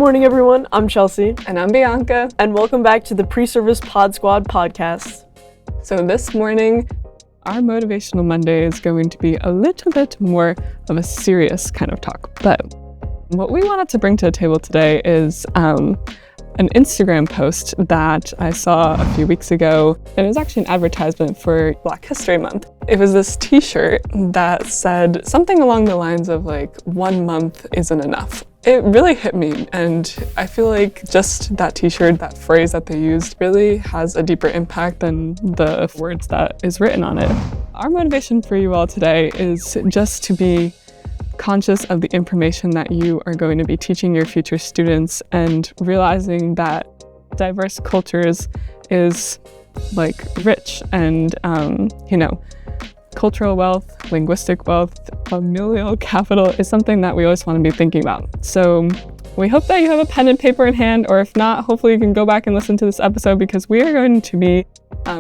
morning, everyone. I'm Chelsea. And I'm Bianca. And welcome back to the PreService PODSQUAD podcast. So this morning, our Motivational Monday is going to be a little bit more of a serious kind of talk. But what we wanted to bring to the table today is an Instagram post that I saw a few weeks ago. And it was actually an advertisement for Black History Month. It was this t-shirt that said something along the lines of like, 1 month isn't enough. It really hit me, and I feel like just that t-shirt, that phrase that they used, really has a deeper impact than the words that is written on it. Our motivation for you all today is just to be conscious of the information that you are going to be teaching your future students and realizing that diverse cultures is like rich and, cultural wealth, linguistic wealth, familial capital is something that we always want to be thinking about. So we hope that you have a pen and paper in hand, or if not, hopefully you can go back and listen to this episode because we are going to be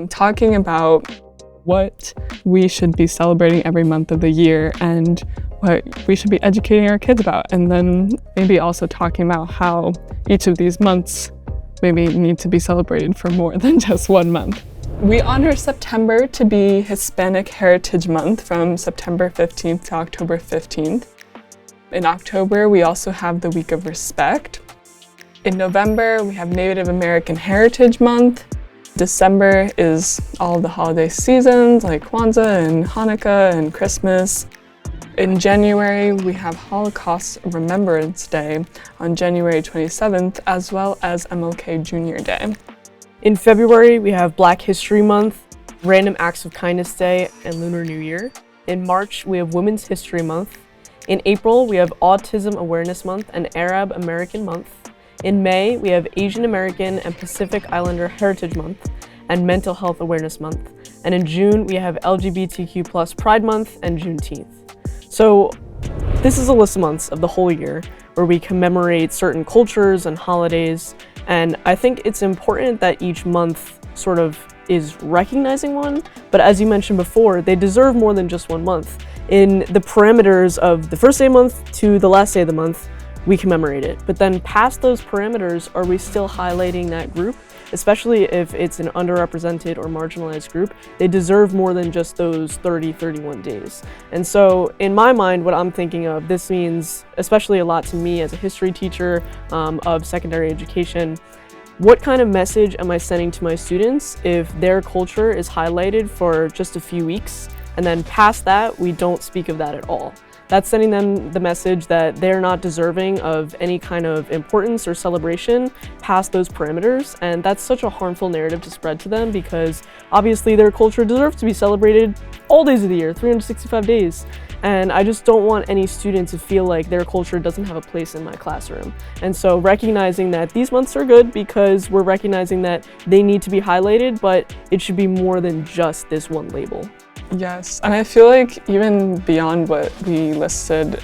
talking about what we should be celebrating every month of the year and what we should be educating our kids about. And then maybe also talking about how each of these months maybe need to be celebrated for more than just 1 month. We honor September to be Hispanic Heritage Month from September 15th to October 15th. In October, we also have the Week of Respect. In November, we have Native American Heritage Month. December is all the holiday seasons like Kwanzaa and Hanukkah and Christmas. In January, we have Holocaust Remembrance Day on January 27th, as well as MLK Jr. Day. In February, we have Black History Month, Random Acts of Kindness Day, and Lunar New Year. In March, we have Women's History Month. In April, we have Autism Awareness Month and Arab American Month. In May, we have Asian American and Pacific Islander Heritage Month and Mental Health Awareness Month. And in June, we have LGBTQ+ Pride Month and Juneteenth. So this is a list of months of the whole year where we commemorate certain cultures and holidays. And I think it's important that each month sort of is recognizing one, but as you mentioned before, they deserve more than just 1 month. In the parameters of the first day of the month to the last day of the month, we commemorate it. But then past those parameters, are we still highlighting that group? Especially if it's an underrepresented or marginalized group, they deserve more than just those 31 days. And so in my mind, what I'm thinking of, this means especially a lot to me as a history teacher of secondary education. What kind of message am I sending to my students if their culture is highlighted for just a few weeks and then past that, we don't speak of that at all? That's sending them the message that they're not deserving of any kind of importance or celebration past those parameters. And that's such a harmful narrative to spread to them because obviously their culture deserves to be celebrated all days of the year, 365 days. And I just don't want any student to feel like their culture doesn't have a place in my classroom. And so recognizing that these months are good because we're recognizing that they need to be highlighted, but it should be more than just this one label. Yes, and I feel like even beyond what we listed,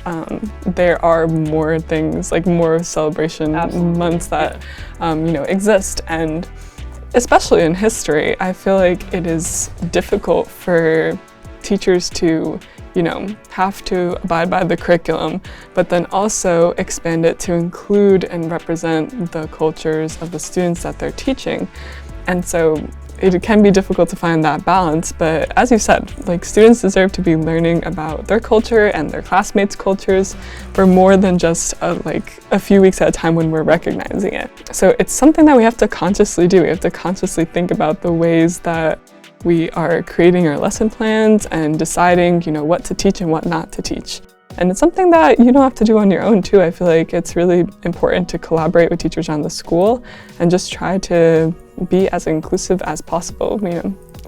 there are more things, like more celebration months that, exist. And especially in history, I feel like it is difficult for teachers to, have to abide by the curriculum, but then also expand it to include and represent the cultures of the students that they're teaching. And so it can be difficult to find that balance, but as you said, like students deserve to be learning about their culture and their classmates' cultures for more than just a few weeks at a time when we're recognizing it. So it's something that we have to consciously do. We have to consciously think about the ways that we are creating our lesson plans and deciding, what to teach and what not to teach. And it's something that you don't have to do on your own too. I feel like it's really important to collaborate with teachers around the school and just try to be as inclusive as possible,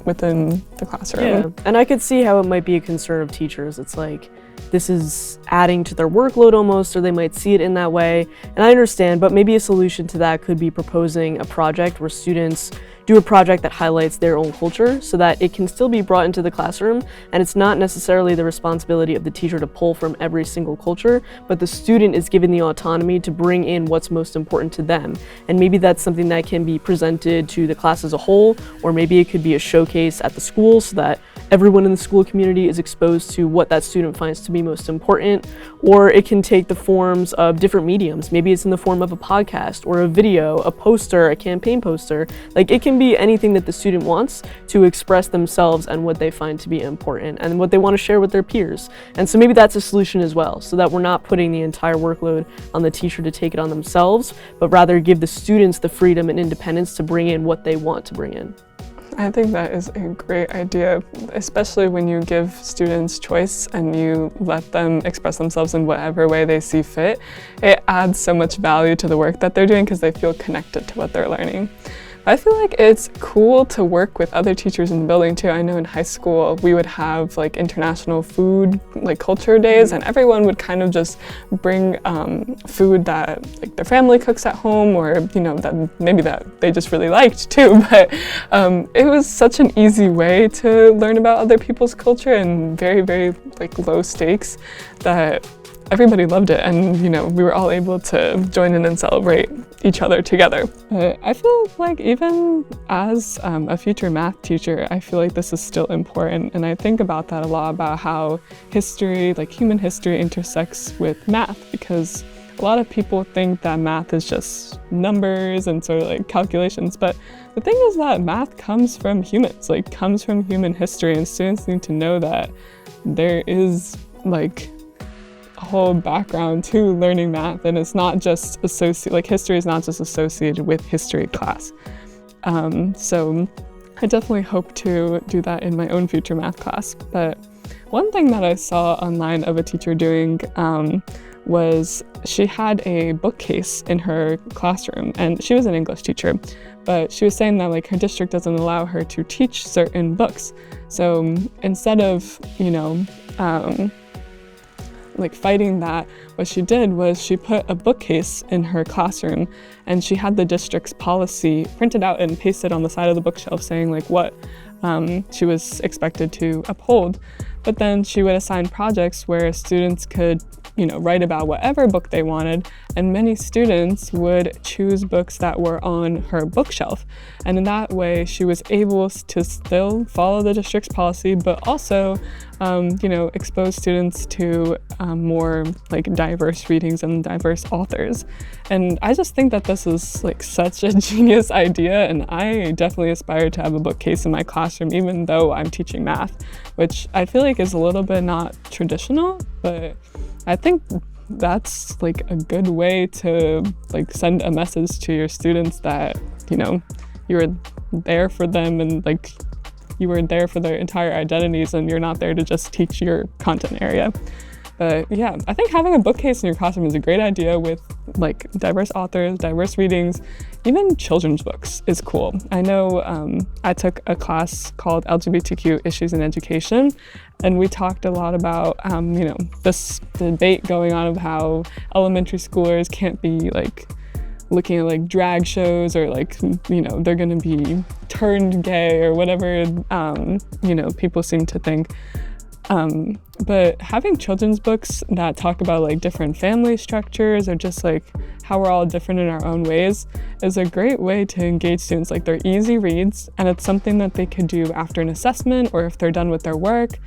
within the classroom. Yeah, and I could see how it might be a concern of teachers. It's like, this is adding to their workload almost, or they might see it in that way. And I understand, but maybe a solution to that could be proposing a project where students do a project that highlights their own culture so that it can still be brought into the classroom, and it's not necessarily the responsibility of the teacher to pull from every single culture, but the student is given the autonomy to bring in what's most important to them. And maybe that's something that can be presented to the class as a whole, or maybe it could be a showcase at the school school so that everyone in the school community is exposed to what that student finds to be most important. Or it can take the forms of different mediums. Maybe it's in the form of a podcast or a video, a poster, a campaign poster. Like, it can be anything that the student wants to express themselves and what they find to be important and what they want to share with their peers. And so maybe that's a solution as well, so that we're not putting the entire workload on the teacher to take it on themselves, but rather give the students the freedom and independence to bring in what they want to bring in. I think that is a great idea, especially when you give students choice and you let them express themselves in whatever way they see fit. It adds so much value to the work that they're doing because they feel connected to what they're learning. I feel like it's cool to work with other teachers in the building too. I know in high school we would have like international food, like culture days, and everyone would kind of just bring food that like their family cooks at home, or that maybe that they just really liked too. But it was such an easy way to learn about other people's culture, and very, very like low stakes, that everybody loved it, and we were all able to join in and celebrate each other together. But I feel like even as a future math teacher, I feel like this is still important, and I think about that a lot, about how history, like human history, intersects with math, because a lot of people think that math is just numbers and sort of like calculations, but the thing is that math comes from humans, like comes from human history, and students need to know that there is like a whole background to learning math, and it's not just history is not just associated with history class. So I definitely hope to do that in my own future math class. But one thing that I saw online of a teacher doing was she had a bookcase in her classroom, and she was an English teacher, but she was saying that like her district doesn't allow her to teach certain books. So instead of, like fighting that, what she did was she put a bookcase in her classroom, and she had the district's policy printed out and pasted on the side of the bookshelf saying like what she was expected to uphold. But then she would assign projects where students could write about whatever book they wanted, and many students would choose books that were on her bookshelf. And in that way, she was able to still follow the district's policy, but also, expose students to more like diverse readings and diverse authors. And I just think that this is like such a genius idea, and I definitely aspire to have a bookcase in my classroom, even though I'm teaching math, which I feel like is a little bit not traditional, but I think that's like a good way to like send a message to your students that, you were there for them, and like you were there for their entire identities, and you're not there to just teach your content area. But yeah, I think having a bookcase in your classroom is a great idea with like diverse authors, diverse readings. Even children's books is cool. I know I took a class called LGBTQ Issues in Education, and we talked a lot about, this debate going on of how elementary schoolers can't be like looking at like drag shows, or like, they're gonna be turned gay or whatever, people seem to think. But having children's books that talk about like different family structures, or just like how we're all different in our own ways, is a great way to engage students. Like, they're easy reads, and it's something that they could do after an assessment or if they're done with their work.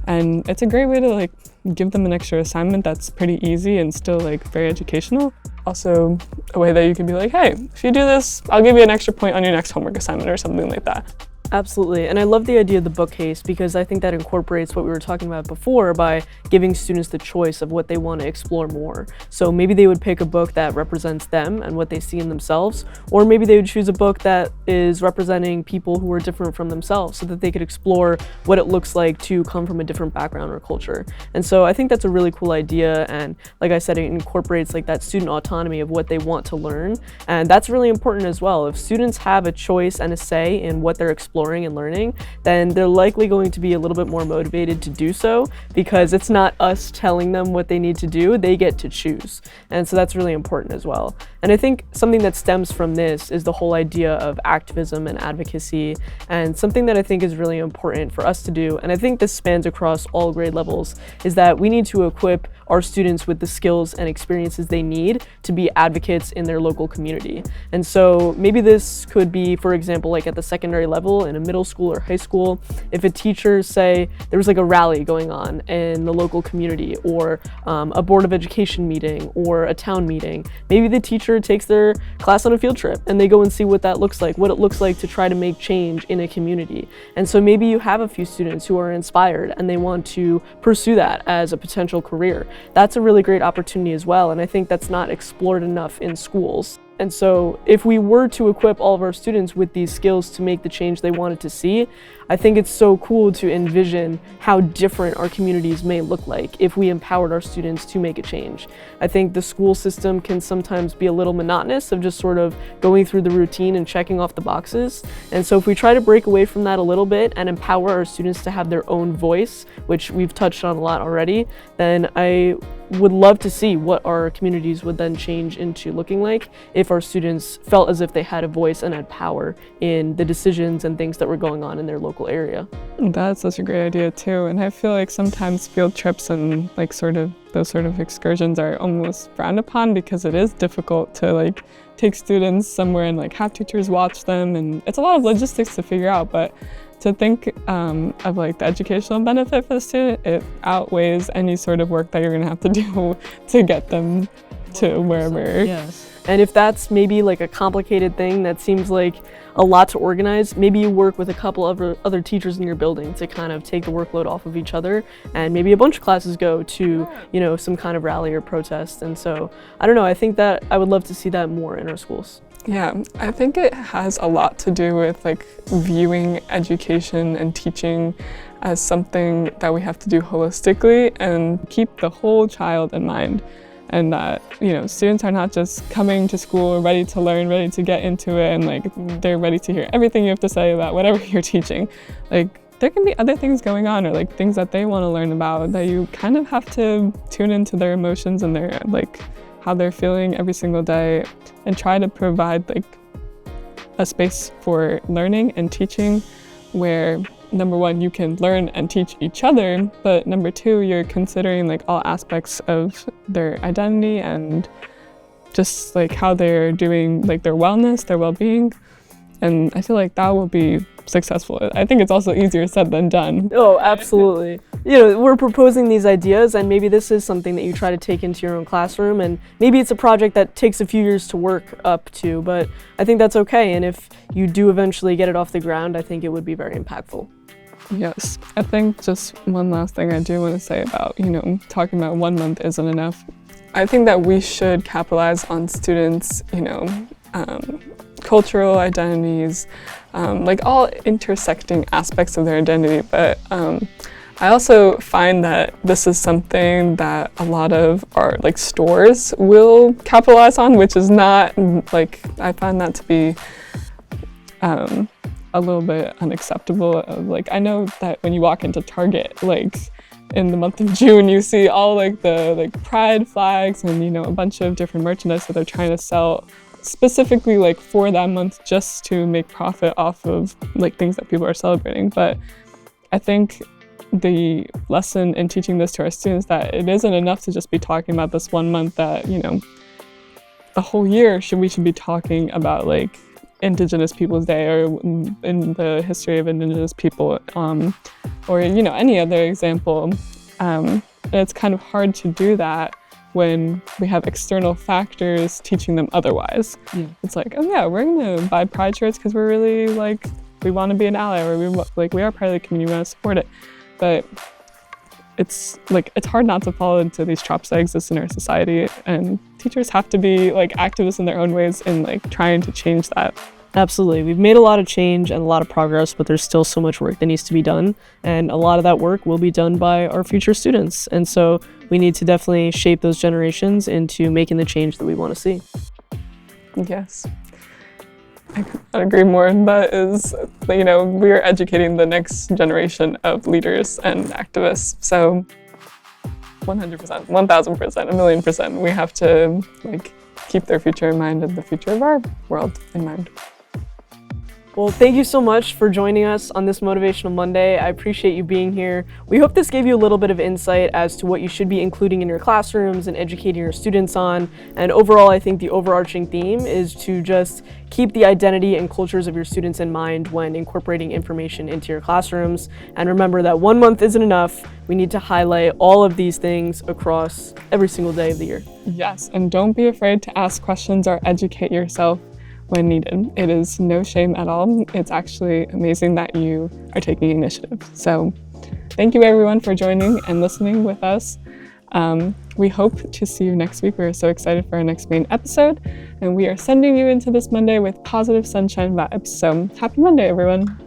And it's a great way to like give them an extra assignment that's pretty easy and still like very educational. Also a way that you can be like, hey, if you do this, I'll give you an extra point on your next homework assignment or something like that. Absolutely, and I love the idea of the bookcase, because I think that incorporates what we were talking about before by giving students the choice of what they want to explore more. So maybe they would pick a book that represents them and what they see in themselves, or maybe they would choose a book that is representing people who are different from themselves, so that they could explore what it looks like to come from a different background or culture. And so I think that's a really cool idea, and like I said, it incorporates like that student autonomy of what they want to learn, and that's really important as well. If students have a choice and a say in what they're exploring and learning, then they're likely going to be a little bit more motivated to do so, because it's not us telling them what they need to do, they get to choose. And so that's really important as well. And I think something that stems from this is the whole idea of activism and advocacy, and something that I think is really important for us to do, and I think this spans across all grade levels, is that we need to equip our students with the skills and experiences they need to be advocates in their local community. And so maybe this could be, for example, like at the secondary level, example, in a middle school or high school, if a teacher, say, there was like a rally going on in the local community, or a board of education meeting or a town meeting, maybe the teacher takes their class on a field trip and they go and see what that looks like, what it looks like to try to make change in a community. And so maybe you have a few students who are inspired and they want to pursue that as a potential career. That's a really great opportunity as well, and I think that's not explored enough in schools. And so if we were to equip all of our students with these skills to make the change they wanted to see, I think it's so cool to envision how different our communities may look like if we empowered our students to make a change. I think the school system can sometimes be a little monotonous of just sort of going through the routine and checking off the boxes. And so if we try to break away from that a little bit and empower our students to have their own voice, which we've touched on a lot already, then I would love to see what our communities would then change into looking like if our students felt as if they had a voice and had power in the decisions and things that were going on in their local area. That's such a great idea too, and I feel like sometimes field trips and like those sort of excursions are almost frowned upon because it is difficult to like take students somewhere and like have teachers watch them, and it's a lot of logistics to figure out, but to think of like the educational benefit for the student, it outweighs any sort of work that you're gonna have to do to get them to wherever. Yes. And if that's maybe like a complicated thing that seems like a lot to organize, maybe you work with a couple of other teachers in your building to kind of take the workload off of each other, and maybe a bunch of classes go to, you know, some kind of rally or protest. And so, I don't know, I think that I would love to see that more in our schools. Yeah, I think it has a lot to do with like viewing education and teaching as something that we have to do holistically and keep the whole child in mind. And that, you know, students are not just coming to school ready to learn, ready to get into it, and like they're ready to hear everything you have to say about whatever you're teaching. Like there can be other things going on, or like things that they want to learn about, that you kind of have to tune into their emotions and their like how they're feeling every single day, and try to provide like a space for learning and teaching where number one, you can learn and teach each other, but number two, you're considering like all aspects of their identity and just like how they're doing, like their wellness, their well-being. And I feel like that will be successful. I think it's also easier said than done. Oh, absolutely. You know, we're proposing these ideas, and maybe this is something that you try to take into your own classroom, and maybe it's a project that takes a few years to work up to, but I think that's okay. And if you do eventually get it off the ground, I think it would be very impactful. Yes, I think just one last thing I do want to say about, you know, talking about 1 month isn't enough. I think that we should capitalize on students, you know, cultural identities, like all intersecting aspects of their identity. But I also find that this is something that a lot of our like stores will capitalize on, which is not like, I find that to be a little bit unacceptable. Like I know that when you walk into Target, like in the month of June, you see all like the like pride flags and, you know, a bunch of different merchandise that they're trying to sell specifically like for that month just to make profit off of like things that people are celebrating. But I think the lesson in teaching this to our students, that it isn't enough to just be talking about this 1 month, that, you know, the whole year we should be talking about like Indigenous Peoples Day, or in the history of Indigenous people, or, you know, any other example. And it's kind of hard to do that when we have external factors teaching them otherwise. Yeah. It's like, oh yeah, we're gonna buy pride shirts because we're really like, we want to be an ally, or we are part of the community, we want to support it. But it's like, it's hard not to fall into these tropes that exist in our society, and teachers have to be like activists in their own ways in like trying to change that. Absolutely. We've made a lot of change and a lot of progress, but there's still so much work that needs to be done. And a lot of that work will be done by our future students. And so we need to definitely shape those generations into making the change that we want to see. Yes. I could not agree more. That is, you know, we are educating the next generation of leaders and activists. So 100%, 1,000%, 1,000,000%, we have to like keep their future in mind and the future of our world in mind. Well, thank you so much for joining us on this Motivational Monday. I appreciate you being here. We hope this gave you a little bit of insight as to what you should be including in your classrooms and educating your students on. And overall, I think the overarching theme is to just keep the identity and cultures of your students in mind when incorporating information into your classrooms. And remember that 1 month isn't enough. We need to highlight all of these things across every single day of the year. Yes, and don't be afraid to ask questions or educate yourself when needed. It is no shame at all. It's actually amazing that you are taking initiative. So thank you everyone for joining and listening with us. We hope to see you next week. We're so excited for our next main episode, and we are sending you into this Monday with positive sunshine vibes. So happy Monday, everyone.